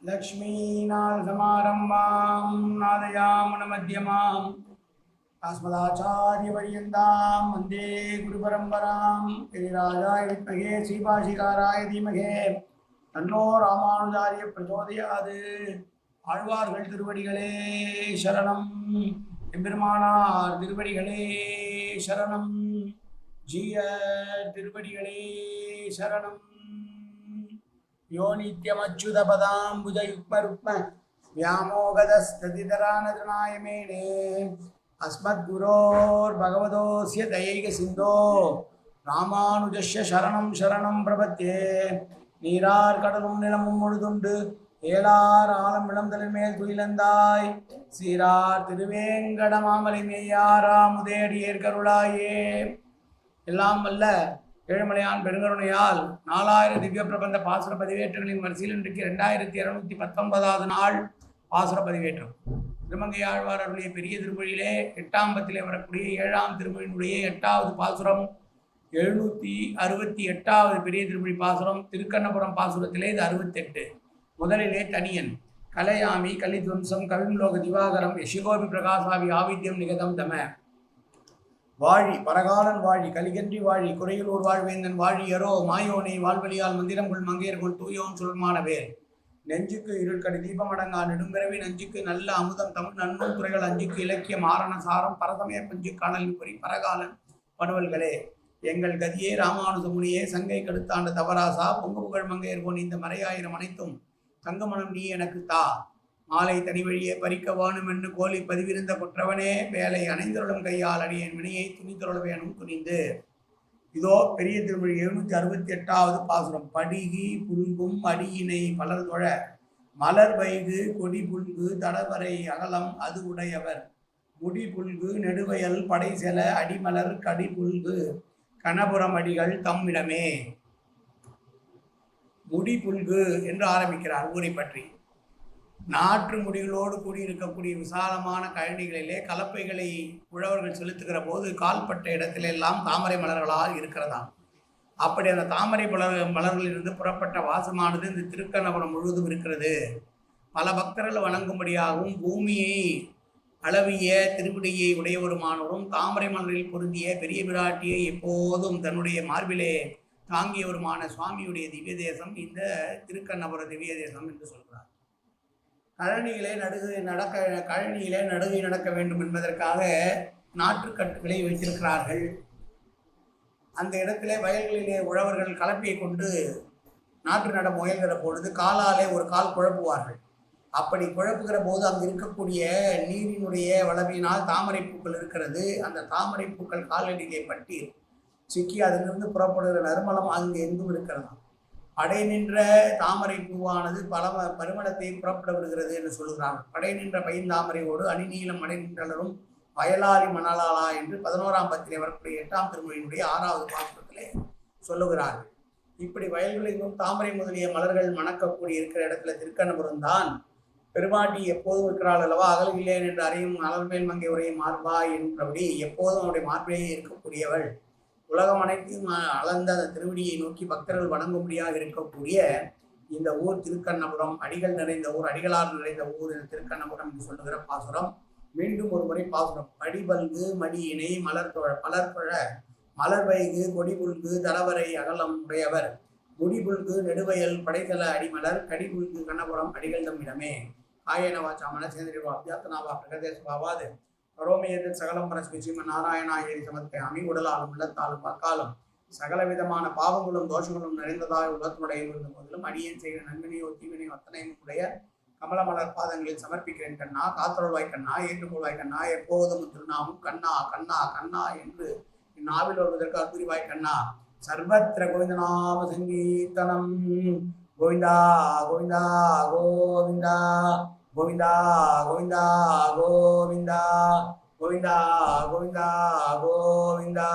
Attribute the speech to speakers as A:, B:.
A: लक्ष्मीनाथसमारम्भां नादयामुनमध्यमाम् अस्मदाचार्यपर्यन्तां वन्दे गुरुपरम्परां गिरिराजाय विद्महे श्रीभाषिकाराय धीमहि तन्नो रामानुजार्य प्रचोदयात् ஆழ்வார்கள் திருவடிகளே சரணம் எம்பெருமானார் திருவடிகளே சரணம் ஜீயர் திருவடிகளே சரணம் यो नित्यमच्युतपदाम्बुजयुग्मरुक्म व्यामोगदस्ततितरानतृणाय मेने अस्मद्गुरोर्भगवतोऽस्य दयैकसिन्धो रामानुजस्य शरणं शरणं प्रपद्ये நீரார் கடலும் நிலமும் முழுதுண்டு ஏலார் ஆலம் விளந்தலின் மேல் துயிலந்தாய் சீரார் திருவேங்கடமாமலை மேயாராமுதேடியேர் கருளாயே. எல்லாம் வல்ல ஏழுமலையான் பெருங்கருணையால் 4000 திவ்ய பிரபந்த பாசுர பதிவேற்றங்களின் வரிசையில் இன்றைக்கு 2219வது நாள் பாசுர பதிவேற்றம். திருமங்கை ஆழ்வார் அருளிய பெரிய திருமொழியிலே 8ஆம் பத்திலே வரக்கூடிய 7ஆம் திருமொழியினுடைய 8வது பாசுரம், 768வது பெரிய திருமொழி பாசுரம். திருக்கண்ணபுரம் பாசுரத்திலே இது 68. முதலிலே தனியன் கலையாமி கலித்வம்சம் கவிம்லோக திவாகரம் யசிகோபி பிரகாசாவி ஆவித்யம் நிகதம் தம வாழி பரகாலன் வாழி கலிகன்றி வாழி குறையிலூர் வாழ்வேந்தன் வாழியரோ மாயோனை வாழ்வழியால் மந்திரங்குள் மங்கையர்கொள் தூயோன் சுழல்மானவேர் நெஞ்சுக்கு இருள்கடி தீபமடங்கா நெடும்பிறவி நஞ்சுக்கு நல்ல அமுதம் தமிழ் நன்னூல் துறைகள் அஞ்சுக்கு இலக்கியம் ஆரண சாரம் பரதமய பஞ்சு காணலின் பொறி பரகாலன் பணுவல்களே எங்கள் கதியே ராமானுஜமுனியே சங்கை கடுத்தாண்ட தவராசா பொங்கு புகழ் மங்கையர்கோன் இந்த மறையாயிரம் அனைத்தும் தங்கமனம் நீ எனக்கு தா மாலை தனி வழியே பறிக்க வாணும் என்று கோலி பதிவிருந்த குற்றவனே வேலை அணைந்தருளும் கையால் அடியேன் வினையை துணித்தருள வேணும் துணிந்து. இதோ பெரிய திருமொழி 768வது பாசுரம். படிகி புல்கும் அடியினை பலர் தொழ மலர் வைகு கொடி புல்கு தடவரை அகலம் அது உடையவர் முடி புல்கு நெடுவயல் படை செல அடிமலர் கடி புல்கு கணபுரம் அடிகள் தம்மிடமே. முடி புல்கு என்று ஆரம்பிக்கிறார் ஊரை பற்றி. நாற்று முடிகளோடு கூடியிருக்கக்கூடிய விசாலமான கழனிகளிலே கலப்பைகளை உழவர்கள் செலுத்துகிற போது கால்பட்ட இடத்திலெல்லாம் தாமரை மலர்களால் இருக்கிறதாம். அப்படி அந்த தாமரை மலர்களிலிருந்து புறப்பட்ட வாசமானது இந்த திருக்கண்ணபுரம் முழுவதும் இருக்கிறது. பல பக்தர்கள் வணங்கும்படியாகவும் பூமியை அளவிய திருவிடியை உடையவருமானவரும் தாமரை மலரில் பொருந்திய பெரிய பிராட்டியை எப்போதும் தன்னுடைய மார்பிலே தாங்கியவருமான சுவாமியுடைய திவ்ய தேசம் இந்த திருக்கண்ணபுர திவ்ய தேசம் என்று சொல்கிறார். கழனியிலே நடுகை நடக்க வேண்டும் என்பதற்காக நாற்றுக்கட்டுகளை வைத்திருக்கிறார்கள். அந்த இடத்திலே வயல்களிலே உழவர்கள் கலப்பையை கொண்டு நாற்று நட முயல்கிற பொழுது காலாலே ஒரு கால் குழப்புவார்கள். அப்படி குழப்புகிற போது அங்கு இருக்கக்கூடிய நீரினுடைய வளவினால் தாமரை பூக்கள் இருக்கிறது. அந்த தாமரை பூக்கள் காலடியிலே பட்டி சிக்கி அதிலிருந்து புறப்படுகிற நறுமணம் அங்கு எங்கும் இருக்கிறதாம். படை நின்ற தாமரை பூவானது பல பருமணத்தை புறப்பட விடுகிறது என்று சொல்லுகிறார்கள். படை நின்ற பைந்தாமரையோடு அணிநீளம் அடை நின்றளரும் வயலாளி மணலாளா என்று 11ஆம் பத்திலே வரக்கூடிய 8ஆம் திருமொழியினுடைய 6வது பாசுரத்திலே சொல்லுகிறார்கள். இப்படி வயல்களிலும் தாமரை முதலிய மலர்கள் மணக்கக்கூடிய இருக்கிற இடத்துல திருக்கண்ணபுரம் தான். பெருமாட்டி எப்போதும் இருக்கிறாள் அல்லவா, அகல்கில்லேன் என்று அறியும் அலர்மேல் மங்கை உரையும் மார்பா என்றபடி எப்போதும் அவருடைய மார்பிலேயே இருக்கக்கூடியவள். உலகம் அனைத்தையும் அளந்த அந்த திருவடியை நோக்கி பக்தர்கள் வணங்கும்படியாக இருக்கக்கூடிய இந்த ஊர் திருக்கண்ணபுரம். அடிகள் நிறைந்த ஊர், அடிகளார் நிறைந்த ஊர் இந்த திருக்கண்ணபுரம் என்று சொல்லுகிற பாசுரம். மீண்டும் ஒரு முறை பாசுரம். படிபல்கு மடியினை மலர்தொழ பலர்தொழ மலர் வைகு கொடிபுல்கு தடவரை அகலம் உடையவர் முடிபுல்கு நெடுவயல் படைத்தல அடிமலர் கடிபுல்கு கண்ணபுரம் அடிகள் தம்மிடமே. ஆயன வாச்சா மனசேந்திரிவா அத்தியாத்தனாவா பிரகதேச பாவாது பரோமேயத்தில் சகலம் பரஸ்மி ஸ்ரீமன் நாராயணாயேரி சமர்ப்பயாமி. உடலாலும் உள்ளத்தாலும் பக்காலும் சகல விதமான பாவங்களும் தோஷங்களும் நிறைந்ததாய் உள்ளத்தினுடைய இருந்த போதிலும் அடியேன் செய்கிற நன்மையோ தீவினையோ அத்தனையும் உடைய கமலமலர் பாதங்களில் சமர்ப்பிக்கிறேன் கண்ணா. காத்தொழுவாய் கண்ணா, ஏற்றுக்கொள்வாய் கண்ணா, எப்போதும் திருநாமும் கண்ணா கண்ணா கண்ணா என்று இந்நாவில் வருவதற்கு அற்புரிவாய் கண்ணா. சர்வத்திர கோவிந்தநாம சங்கீர்த்தனம். கோவிந்தா கோவிந்தா கோவிந்தா கோவிந்தா கோவிந்தா கோவிந்தா கோவிந்தா கோவிந்தா கோவிந்தா.